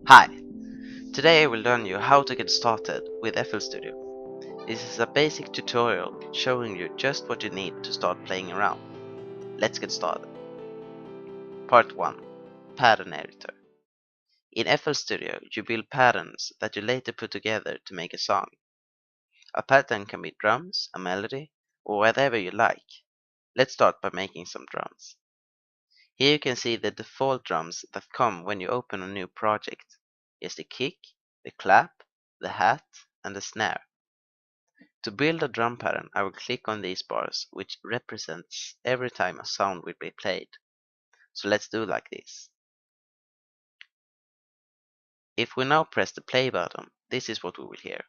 Hi! Today I will learn you how to get started with FL Studio. This is a basic tutorial showing you just what you need to start playing around. Let's get started. Part 1. Pattern Editor. In FL Studio you build patterns that you later put together to make a song. A pattern can be drums, a melody, or whatever you like. Let's start by making some drums. Here you can see the default drums that come when you open a new project. Here's the kick, the clap, the hat, and the snare. To build a drum pattern, I will click on these bars, which represents every time a sound will be played. So let's do like this. If we now press the play button, this is what we will hear.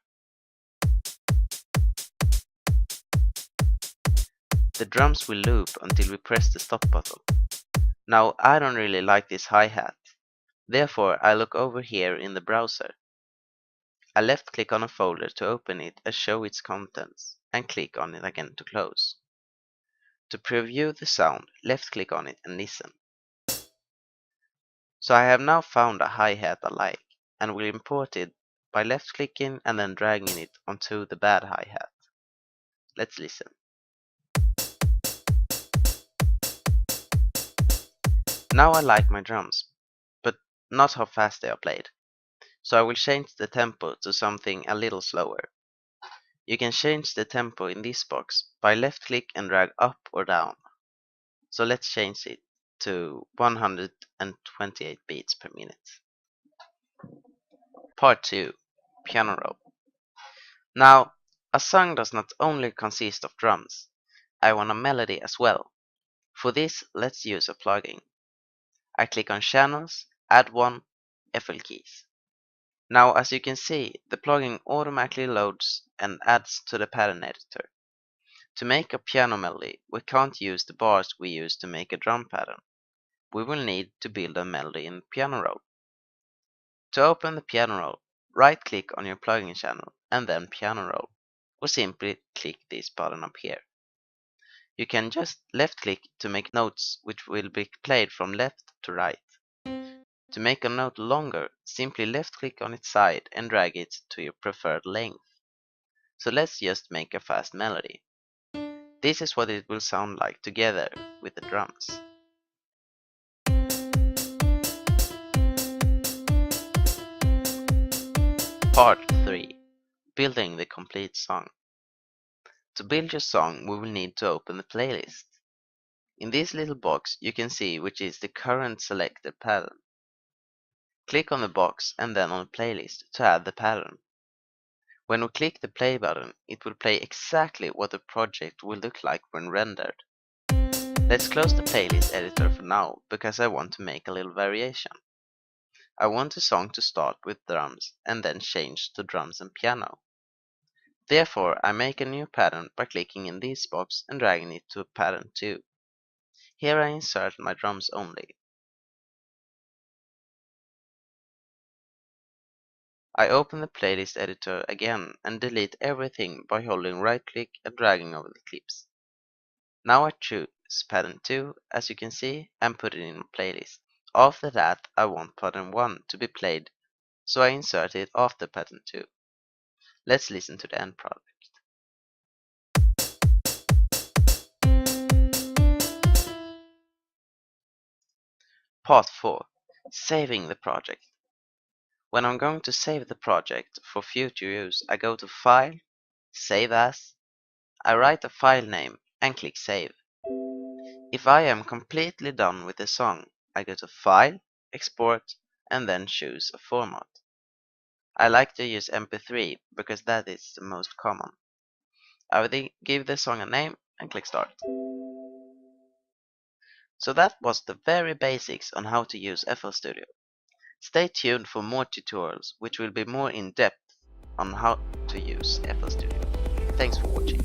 The drums will loop until we press the stop button. Now I don't really like this hi-hat. Therefore I look over here in the browser. I left click on a folder to open it and show its contents, and click on it again to close. To preview the sound, left click on it and listen. So I have now found a hi-hat I like, and will import it by left clicking and then dragging it onto the bad hi-hat. Let's listen. Now I like my drums, but not how fast they are played. So I will change the tempo to something a little slower. You can change the tempo in this box by left click and drag up or down. So let's change it to 128 beats per minute. Part 2. Piano roll. Now, a song does not only consist of drums. I want a melody as well. For this, let's use a plugin. I click on Channels, Add One, FL Keys. Now, as you can see, the plugin automatically loads and adds to the pattern editor. To make a piano melody, we can't use the bars we use to make a drum pattern. We will need to build a melody in piano roll. To open the piano roll, right-click on your plugin channel and then piano roll, or simply click this button up here. You can just left-click to make notes which will be played from left to right. To make a note longer, simply left-click on its side and drag it to your preferred length. So let's just make a fast melody. This is what it will sound like together with the drums. Part 3. Building the complete song. To build your song, we will need to open the playlist. In this little box, you can see which is the current selected pattern. Click on the box and then on Playlist to add the pattern. When we click the play button, it will play exactly what the project will look like when rendered. Let's close the playlist editor for now, because I want to make a little variation. I want the song to start with drums and then change to drums and piano. Therefore, I make a new pattern by clicking in this box and dragging it to pattern 2. Here I insert my drums only. I open the playlist editor again and delete everything by holding right click and dragging over the clips. Now I choose pattern 2, as you can see, and put it in my playlist. After that I want pattern 1 to be played, so I insert it after pattern 2. Let's listen to the end product. Part 4. Saving the project. When I'm going to save the project for future use, I go to File, Save As, I write a file name and click Save. If I am completely done with the song, I go to File, Export, and then choose a format. I like to use MP3 because that is the most common. I will give the song a name and click Start. So that was the very basics on how to use FL Studio. Stay tuned for more tutorials which will be more in depth on how to use FL Studio. Thanks for watching.